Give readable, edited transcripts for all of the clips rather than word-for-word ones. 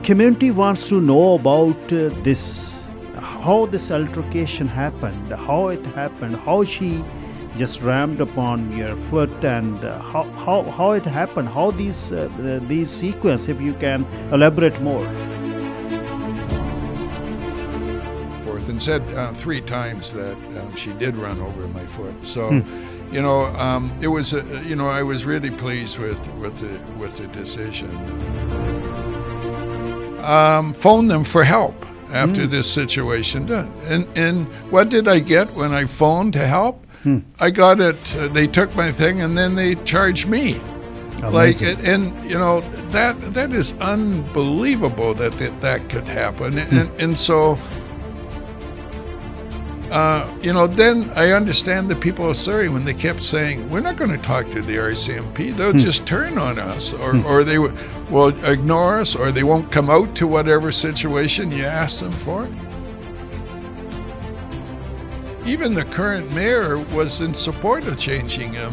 Community wants to know about this, how this altercation happened, how she just rammed upon your foot, and how it happened, how these sequence, if you can elaborate more. Forth and said 3 times that she did run over my foot. So, it was I was really pleased with the decision. Phoned them for help after this situation done, and what did I get when I phoned to help? I got it. They took my thing and then they charged me. Amazing. That is unbelievable that could happen. And so, then I understand the people of Surrey when they kept saying, we're not going to talk to the RCMP. They'll just turn on us, or they will ignore us, or they won't come out to whatever situation you ask them for. Even the current mayor was in support of changing him,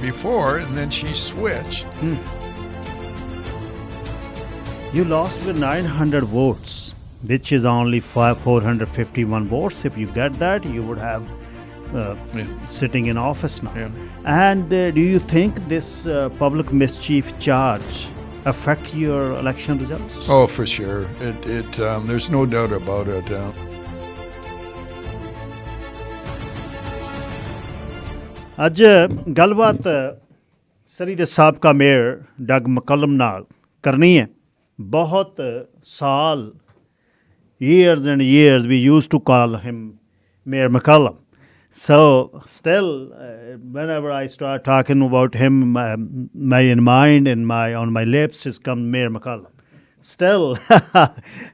before, and then she switched. You lost with 900 votes, which is only 451 votes. If you get that, you would have sitting in office now. Yeah. And do you think this public mischief charge affect your election results? Oh, for sure. There's no doubt about it. ਅੱਜ ਗੱਲਬਾਤ ਸਰੀ ਦੇ ਸਾਬਕਾ mayor Doug ਮਕਲਮ ਨਾਲ ਕਰਨੀ ਹੈ। ਬਹੁਤ ਸਾਲ, years and years, we used to call him Mayor McCallum. So still, whenever I start talking about him, my mind and on my lips has come Mayor McCallum. Still,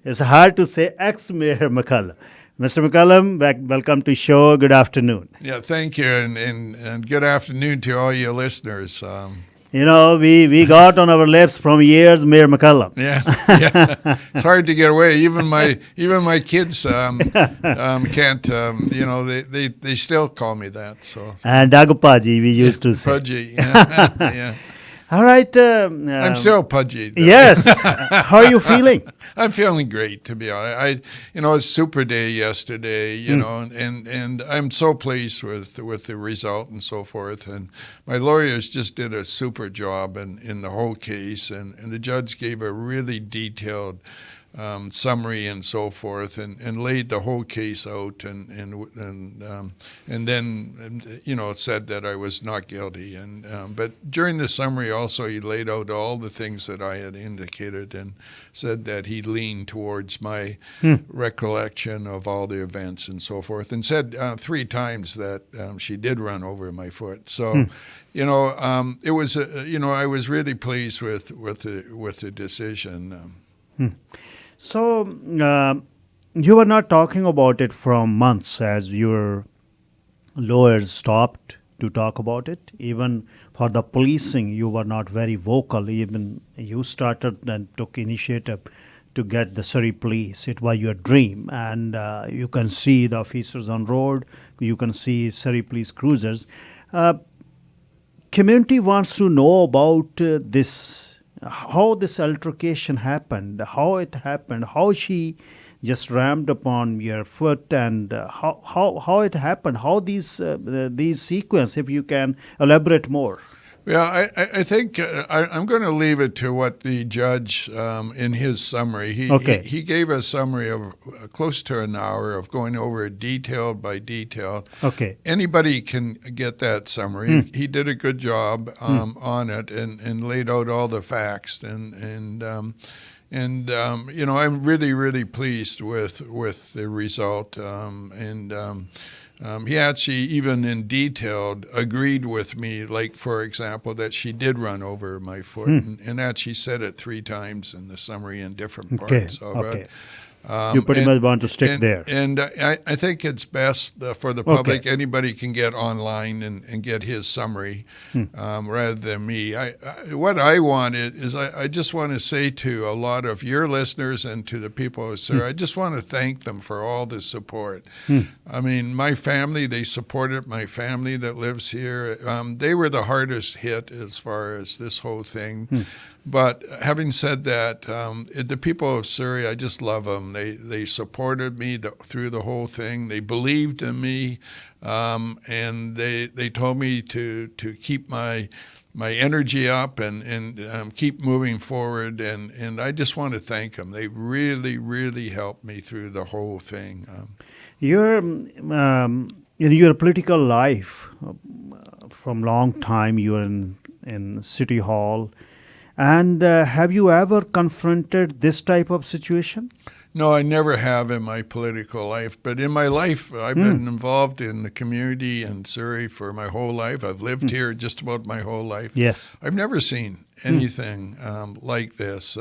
it's hard to say ex-Mayor McCallum. Mr. McCallum, welcome to show. Good afternoon. Yeah, thank you, and good afternoon to all your listeners. We got on our lips from years, Mayor McCallum. Yeah. It's hard to get away. Even my kids can't. They still call me that. So. And Doug Paji, we used to say. Pudgy. Yeah. All right. I'm still pudgy, though. Yes. How are you feeling? I'm feeling great, to be honest. It's Super Day yesterday, and I'm so pleased with the result and so forth. And my lawyers just did a super job in the whole case, and the judge gave a really detailed summary and so forth, and laid the whole case out, and then said that I was not guilty. But during the summary also he laid out all the things that I had indicated, and said that he leaned towards my recollection of all the events and so forth, and said 3 times that she did run over my foot. So. It was I was really pleased with the decision. So, you were not talking about it from months, as your lawyers stopped to talk about it. Even for the policing, you were not very vocal. Even you started and took initiative to get the Surrey police. It was your dream. And you can see the officers on road. You can see Surrey police cruisers. Community wants to know about this, how this altercation happened, how she just rammed upon your foot, and how it happened, how these sequence, if you can elaborate more. Yeah, I think I'm going to leave it to what the judge, in his summary, he gave a summary of close to an hour of going over it detail by detail. Okay. Anybody can get that summary. He did a good job on it, and laid out all the facts, and I'm really, really pleased with the result, he actually, even in detail, agreed with me, like, for example, that she did run over my foot, and actually said it 3 times in the summary in different parts of it. You pretty much want to stick there. And I think it's best for the public. Anybody can get online and get his summary rather than me. What I want is I just want to say to a lot of your listeners and to the people of Sir, I just want to thank them for all the support. I mean, my family, they supported my family that lives here. They were the hardest hit as far as this whole thing. But having said that, the people of Surrey, I just love them. They supported me through the whole thing. They believed in me, and they told me to keep my energy up and keep moving forward. And I just want to thank them. They really, really helped me through the whole thing. In your political life, from long time, you are in City Hall. And have you ever confronted this type of situation? No, I never have in my political life. But in my life, I've been involved in the community in Surrey for my whole life. I've lived here just about my whole life. Yes. I've never seen anything like this.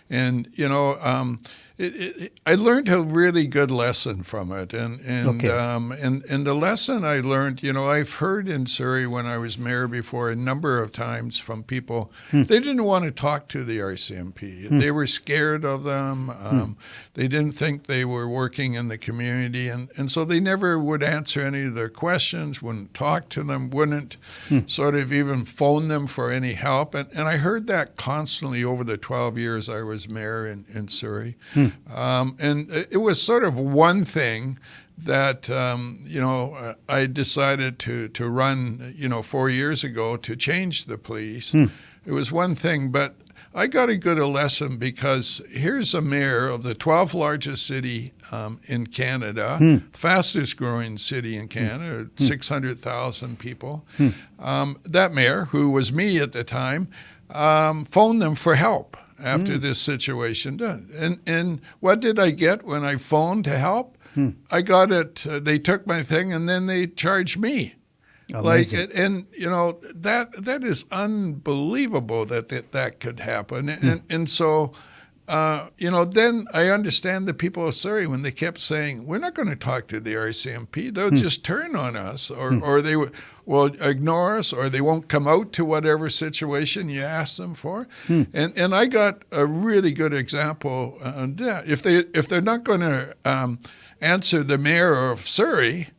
And, you know, I learned a really good lesson from it. And the lesson I learned, you know, I've heard in Surrey when I was mayor before a number of times from people, they didn't want to talk to the RCMP. They were scared of them. They didn't think they were working in the community. And so they never would answer any of their questions, wouldn't talk to them, wouldn't sort of even phone them for any help. And I heard that constantly over the 12 years I was mayor in Surrey. And it was sort of one thing that, you know, I decided to run, you know, 4 years ago to change the police. It was one thing, but I got a good lesson because here's a mayor of the 12th largest city in Canada, fastest growing city in Canada, 600,000 people. That mayor, who was me at the time, phoned them for help after this situation done. And what did I get when I phoned to help? I got it. They took my thing and then they charged me. Amazing. Like, and you know, that is unbelievable that could happen. And so, you know, then I understand the people of Surrey when they kept saying, we're not going to talk to the RCMP. They'll just turn on us or they will ignore us, or they won't come out to whatever situation you ask them for. And I got a really good example on that. If they're not going to answer the mayor of Surrey,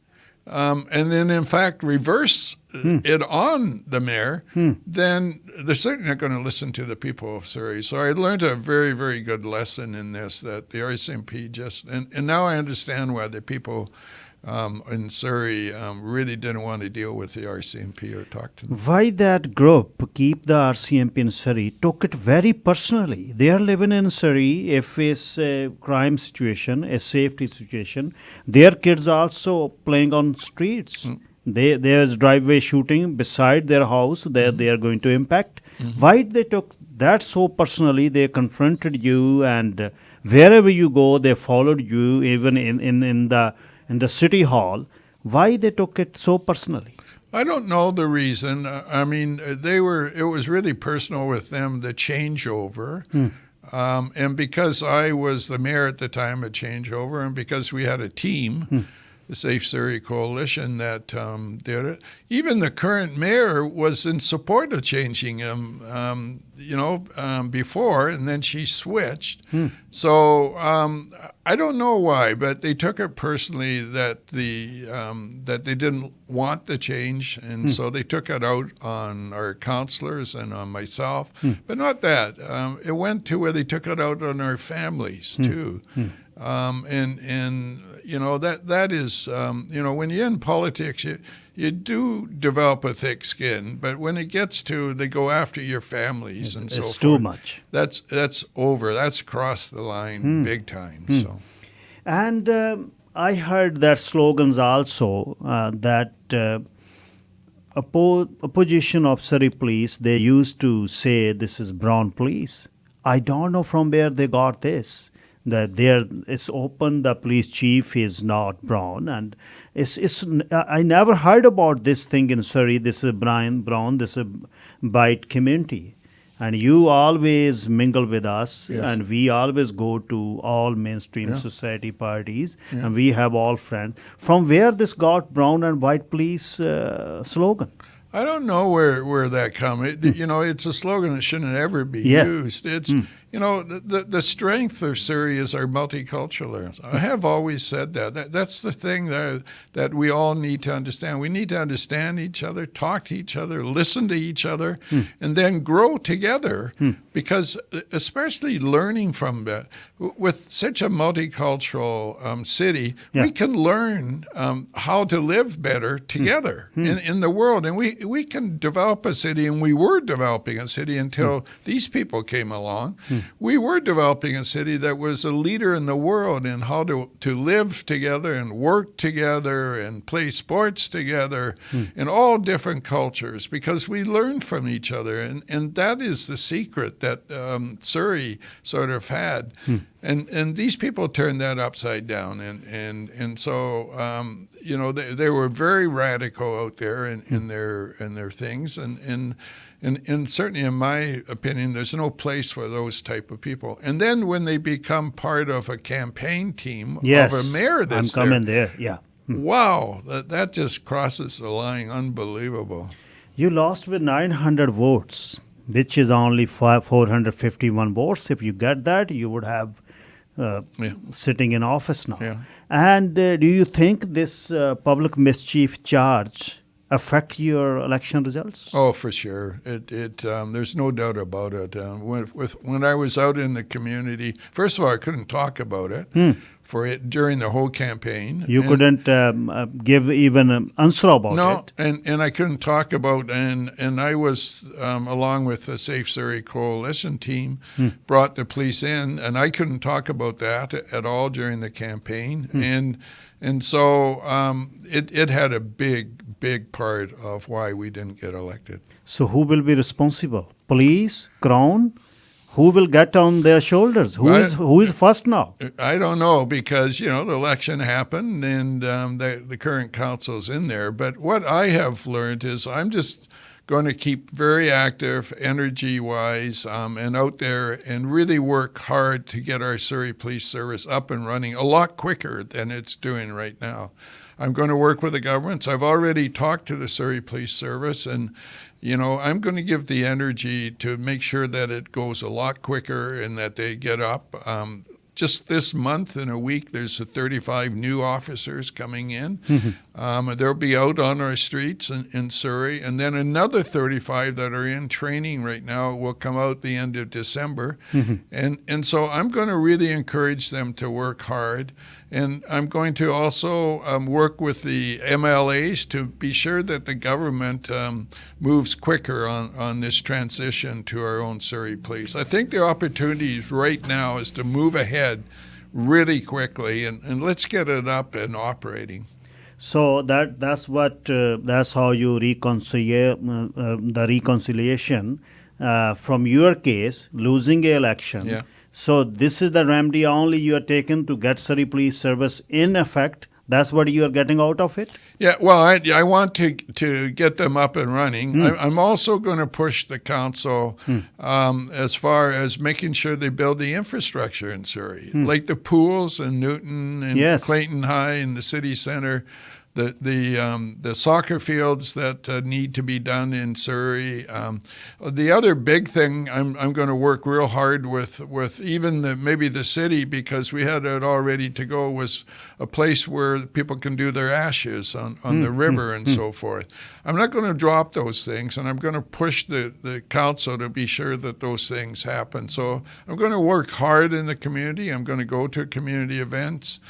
and then in fact reverse it on the mayor, then they're certainly not going to listen to the people of Surrey. So I learned a very, very good lesson in this, that the RCMP and now I understand why the people in Surrey really didn't want to deal with the RCMP or talk to them. Why that group, Keep the RCMP in Surrey, took it very personally? They are living in Surrey. If it's a crime situation, a safety situation, their kids are also playing on streets. There's driveway shooting beside their house that they are going to impact. Why they took that so personally? They confronted you, and wherever you go, they followed you, even in the city hall. Why they took it so personally? I don't know the reason. I mean, it was really personal with them, the changeover. And because I was the mayor at the time of changeover, and because we had a team, the Safe Surrey Coalition, that did it. Even the current mayor was in support of changing him, before, and then she switched. So I don't know why, but they took it personally that that they didn't want the change, and so they took it out on our councillors and on myself. But not that. It went to where they took it out on our families too. And you know, that is, when you're in politics, you do develop a thick skin, but when it gets to, they go after your families and so forth. It's too much. That's over. That's crossed the line big time. So, and I heard that slogans also that opposition of Surrey police, they used to say this is brown police. I don't know from where they got this. That there is open, the police chief is not brown, and I never heard about this thing in Surrey. This is brown, this is white community, and you always mingle with us, and we always go to all mainstream society parties, and we have all friends. From where this got brown and white police slogan? I don't know where that come. It's a slogan that shouldn't ever be used. the strength of Surrey is our multiculturalism. I have always said that's the thing that we all need to understand. We need to understand each other, talk to each other, listen to each other, and then grow together. Because especially learning from that, with such a multicultural city, we can learn how to live better together in the world. And we can develop a city, and we were developing a city until these people came along. We were developing a city that was a leader in the world in how to live together and work together and play sports together in all different cultures, because we learned from each other. And that is the secret that Surrey sort of had. And these people turned that upside down. And so, they were very radical out there in their things. And certainly, in my opinion, there's no place for those type of people. And then when they become part of a campaign team of a mayor that's I'm coming there. Yeah. Wow, that just crosses the line. Unbelievable. You lost with 900 votes, which is only 451 votes. If you get that, you would have sitting in office now. Yeah. And do you think this public mischief charge affect your election results? Oh, for sure. There's no doubt about it. When I was out in the community, first of all, I couldn't talk about it during the whole campaign. You couldn't give even an answer about it. No, and I couldn't talk about, and I was, along with the Safe Surrey Coalition team, brought the police in, and I couldn't talk about that at all during the campaign. And so it had a big part of why we didn't get elected. So who will be responsible? Police, Crown? Who will get on their shoulders? Who is first now? I don't know, because the election happened and the current council's in there. But what I have learned is I'm just going to keep very active, energy-wise, and out there and really work hard to get our Surrey Police Service up and running a lot quicker than it's doing right now. I'm going to work with the governments. I've already talked to the Surrey Police Service, and I'm going to give the energy to make sure that it goes a lot quicker and that they get up. Just this month, in a week, there's 35 new officers coming in. They'll be out on our streets in Surrey. And then another 35 that are in training right now will come out the end of December. And so I'm going to really encourage them to work hard. And I'm going to also work with the MLAs to be sure that the government moves quicker on this transition to our own Surrey Police. I think the opportunities right now is to move ahead really quickly, and let's get it up and operating. So that's how you reconcile the reconciliation from your case, losing an election. Yeah. So this is the remedy only you are taking to get Surrey Police Service in effect. That's what you are getting out of it? Yeah, well, I want to get them up and running. I'm also going to push the council as far as making sure they build the infrastructure in Surrey, like the pools in Newton and Clayton High and the city center. The soccer fields that need to be done in Surrey. The other big thing I'm going to work real hard with even maybe the city, because we had it all ready to go, was a place where people can do their ashes on the river and so forth. I'm not going to drop those things, and I'm going to push the council to be sure that those things happen. So I'm going to work hard in the community. I'm going to go to community events.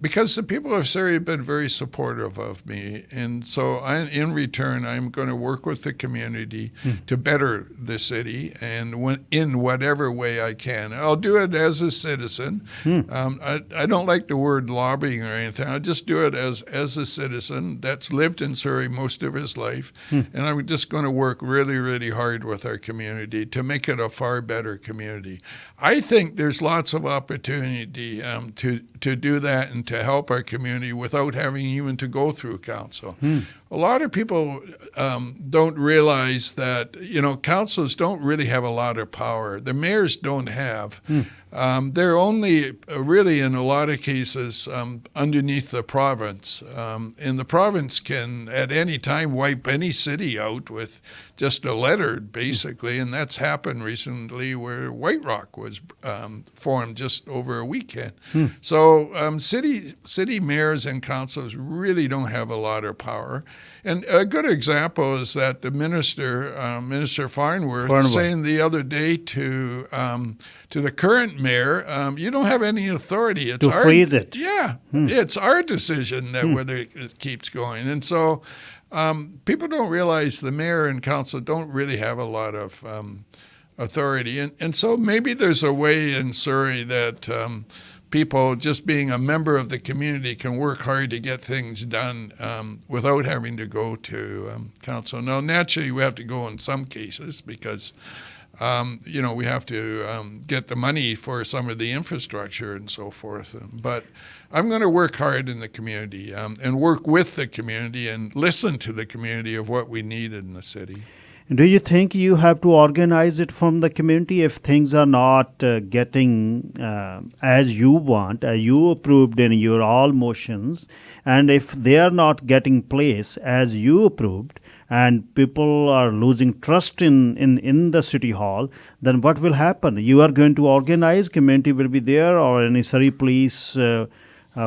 Because the people of Surrey have been very supportive of me. And so in return, I'm going to work with the community to better the city, and in whatever way I can. I'll do it as a citizen. I don't like the word lobbying or anything. I'll just do it as a citizen that's lived in Surrey most of his life. And I'm just going to work really, really hard with our community to make it a far better community. I think there's lots of opportunity to do that and to help our community without having even to go through council. a lot of people don't realize that, councils don't really have a lot of power. The mayors don't have. They're only really, in a lot of cases, underneath the province. And the province can, at any time, wipe any city out with just a letter, basically. And that's happened recently where White Rock was formed just over a weekend. So city mayors and councils really don't have a lot of power. And a good example is that the minister, Minister Farnworth, saying the other day to the current mayor, you don't have any authority. It's to freeze it. Yeah, it's our decision that whether it keeps going. And so people don't realize the mayor and council don't really have a lot of authority. And so maybe there's a way in Surrey that people, just being a member of the community, can work hard to get things done without having to go to council. Now, naturally, we have to go in some cases because, we have to get the money for some of the infrastructure and so forth. But I'm going to work hard in the community and work with the community and listen to the community of what we need in the city. Do you think you have to organize it from the community if things are not getting as you want, you approved in your all motions, and if they are not getting place as you approved, and people are losing trust in the city hall, then what will happen? You are going to organize, community will be there, or any Surrey police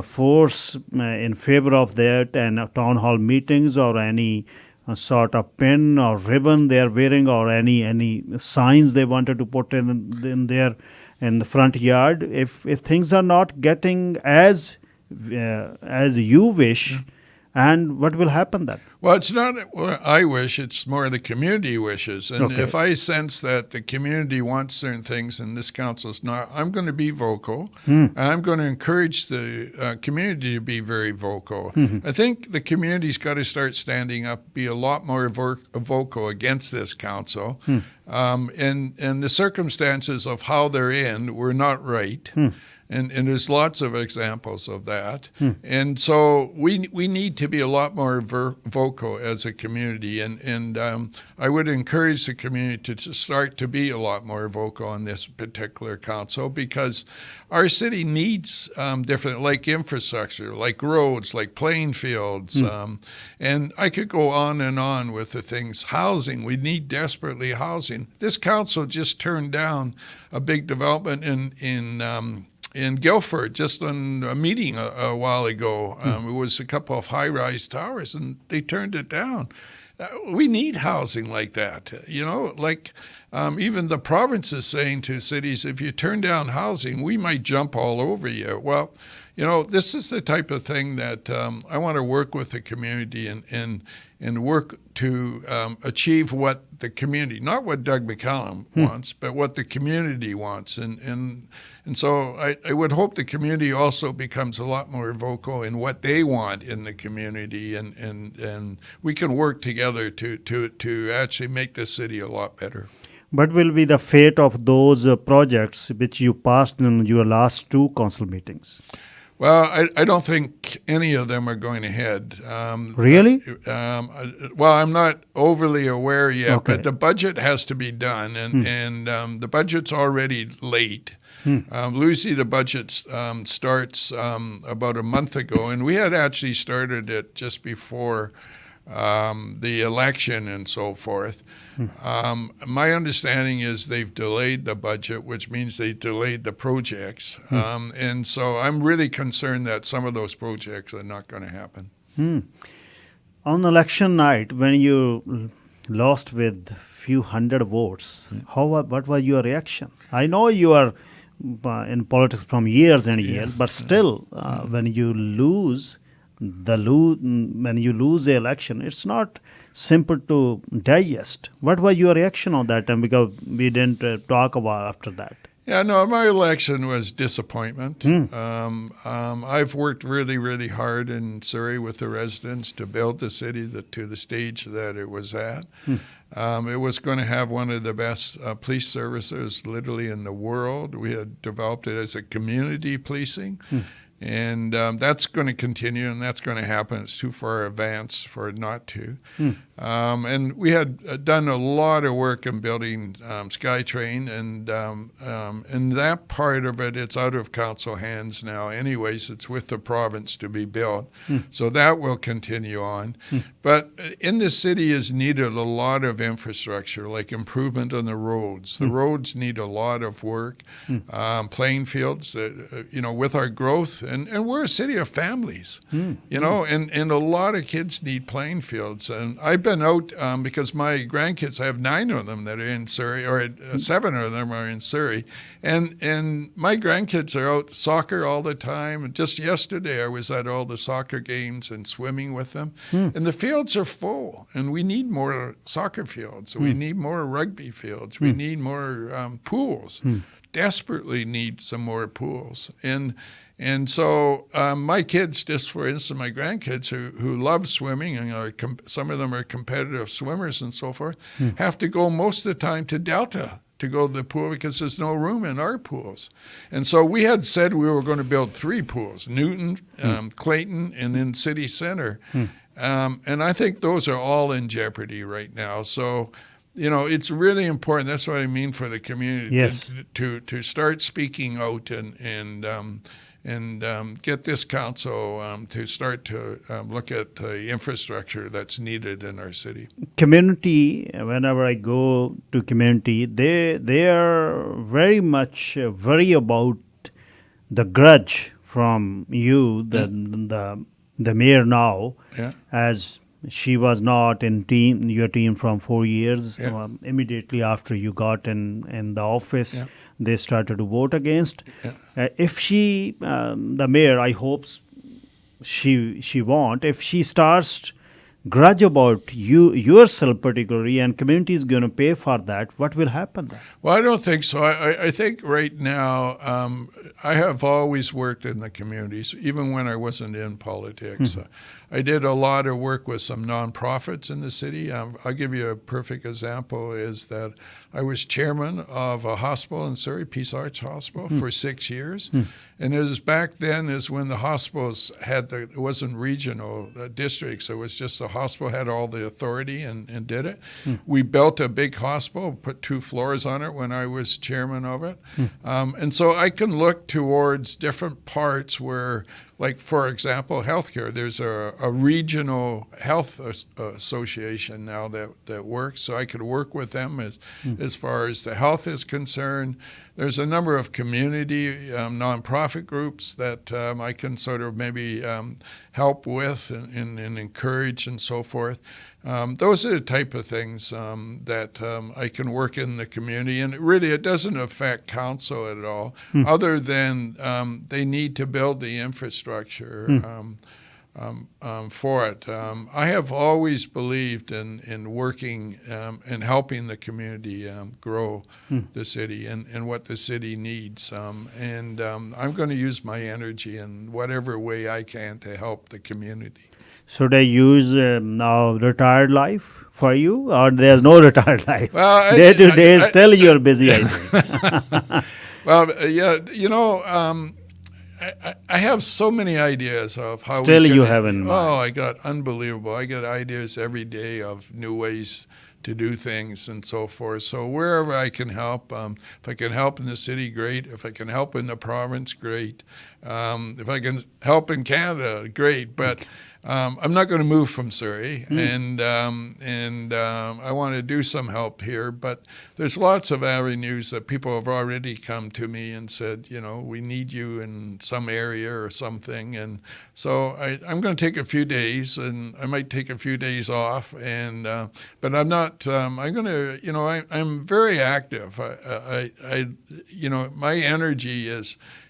force in favor of that, and town hall meetings, or any sort of pin or ribbon they are wearing, or any signs they wanted to put in there in the front yard. If things are not getting as you wish, and what will happen then? Well, it's not what I wish, it's more the community wishes. And if I sense that the community wants certain things and this council's not, I'm going to be vocal. And I'm going to encourage the community to be very vocal. I think the community's got to start standing up, be a lot more vocal against this council. And the circumstances of how they're in were not right. And there's lots of examples of that. And so we need to be a lot more vocal as a community. And I would encourage the community to start to be a lot more vocal on this particular council, because our city needs different, like infrastructure, like roads, like playing fields. And I could go on with the things. Housing, we need desperately housing. This council just turned down a big development in Guildford, just on a meeting a while ago. It was a couple of high-rise towers, and they turned it down. We need housing like that. Even the province is saying to cities, if you turn down housing, we might jump all over you. Well, this is the type of thing that I want to work with the community and work to achieve what the community, not what Doug McCallum wants, but what the community wants. And so I would hope the community also becomes a lot more vocal in what they want in the community, and we can work together to actually make the city a lot better. What will be the fate of those projects which you passed in your last two council meetings? Well, I don't think any of them are going ahead. Really? Well, I'm not overly aware yet, but the budget has to be done, and the budget's already late. Lucy, the budget starts about a month ago, and we had actually started it just before the election and so forth. My understanding is they've delayed the budget, which means they delayed the projects. And so I'm really concerned that some of those projects are not going to happen. On election night, when you lost with few hundred votes, what was your reaction? I know you are in politics from years and years, but still, when you lose the election, it's not simple to digest. What was your reaction on that time? Because we didn't talk about after that. Yeah, no, my election was disappointment. I've worked really, really hard in Surrey with the residents to build the city to the stage that it was at. It was going to have one of the best police services literally in the world. We had developed it as a community policing. And that's going to continue, and that's going to happen. It's too far advanced for it not to. And we had done a lot of work in building SkyTrain, and that part of it, it's out of council hands now. Anyways, it's with the province to be built. So that will continue on. But in the city is needed a lot of infrastructure, like improvement on the roads. The roads need a lot of work. Playing fields, with our growth, and we're a city of families, and a lot of kids need playing fields. And I've been out because my grandkids, I have 9 of them that are in Surrey, or 7 of them are in Surrey. And my grandkids are out soccer all the time. And just yesterday, I was at all the soccer games and swimming with them. And the fields are full, and we need more soccer fields. We need more rugby fields. We need more pools. Desperately need some more pools. And so my kids, just for instance, my grandkids who love swimming, and some of them are competitive swimmers and so forth, have to go most of the time to Delta to go to the pool because there's no room in our pools. And so we had said we were going to build 3 pools, Newton, Clayton, and in City Centre. And I think those are all in jeopardy right now. So, it's really important. That's what I mean for the community. Yes. To start speaking out and get this council to start to look at the infrastructure that's needed in our city. Community, whenever I go to community, they are very much worry about the grudge from you, the mayor now, as she was not in your team from 4 years. Immediately after you got in the office, they started to vote against. If she, the mayor, I hope she won't. If she starts grudge about yourself particularly, and community is going to pay for that, what will happen then? Well, I don't think so. I think right now, I have always worked in the communities, even when I wasn't in politics. I did a lot of work with some nonprofits in the city. I'll give you a perfect example is that I was chairman of a hospital in Surrey, Peace Arts Hospital, for 6 years. And it was back then is when the hospitals it wasn't regional districts. It was just the hospital had all the authority and did it. We built a big hospital, put 2 floors on it when I was chairman of it. And so I can look towards different parts where, like, for example, healthcare. There's a regional health association now that works, so I could work with them as far as the health is concerned. There's a number of community nonprofit groups that I can sort of maybe help with and encourage and so forth. Those are the type of things that I can work in the community. And really, it doesn't affect council at all, other than they need to build the infrastructure for it. I have always believed in working and helping the community grow the city and what the city needs. And I'm going to use my energy in whatever way I can to help the community. Should I use now retired life for you, or there's no retired life? Well, day to day, still you're busy, I think. Well, I have so many ideas of how still you haven't. Oh, I got unbelievable. I get ideas every day of new ways to do things and so forth. So wherever I can help, if I can help in the city, great. If I can help in the province, great. If I can help in Canada, great. But I'm not going to move from Surrey, and I want to do some help here. But there's lots of avenues that people have already come to me and said, we need you in some area or something. And so I'm going to take a few days, and I might take a few days off. But I'm not. I'm going to. I'm very active. My energy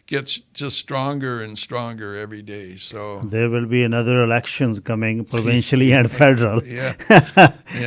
gets just stronger and stronger every day. So there will be another elections coming, provincially and federal. Yeah.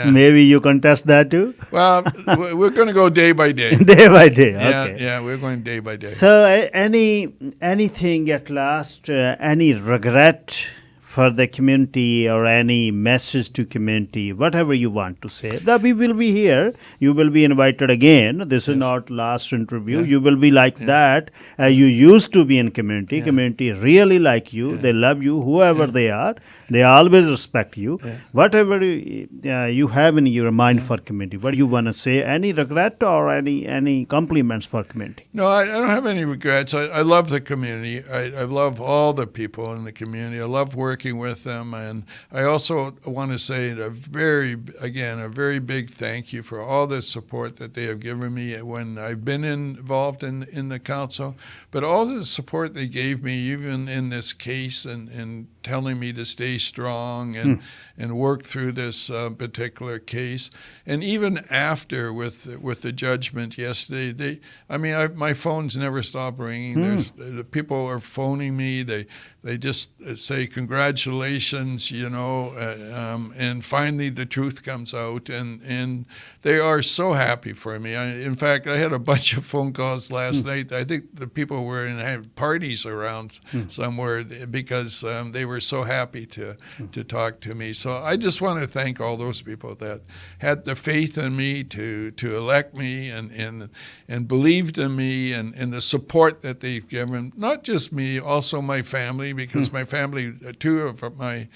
Maybe you contest that too. Well, we're going to go day by day. Day by day. Okay. Yeah, we're going day by day. So anything at last? Any regret for the community or any message to community, whatever you want to say, that we will be here. You will be invited again. This is not last interview. You will be like that. You used to be in community. Community really like you. They love you, whoever they are. They always respect you. Whatever you have in your mind for community, what you want to say, any regret or any compliments for community? No, I don't have any regrets. I love the community. I love all the people in the community. I love working with them. And I also want to say a very big thank you for all the support that they have given me when I've been involved in the council, but all the support they gave me even in this case and telling me to stay strong and work through this particular case. And even after with the judgment yesterday, my phones never stop ringing. The people are phoning me. They just say congratulations, and finally the truth comes out, and they are so happy for me. In fact, I had a bunch of phone calls last night. I think the people were had parties around somewhere because they were so happy to talk to me. So I just want to thank all those people that had the faith in me to elect me and believed in me and the support that they've given, not just me, also my family, because my family, two of my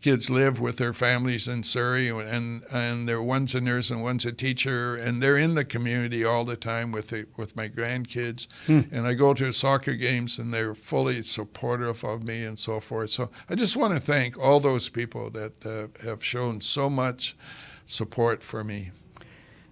kids live with their families in Surrey, and one's a nurse and one's a teacher, and they're in the community all the time with my grandkids. And I go to soccer games, and they're fully supportive of me and so forth. So I just want to thank all those people that have shown so much support for me.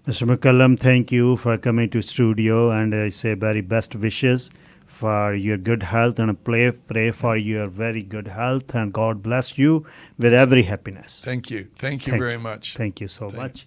Mr. McCallum, thank you for coming to studio, and I say very best wishes for your good health, and pray for your very good health, and God bless you with every happiness. Thank you. Thank you very much. Thank you so much.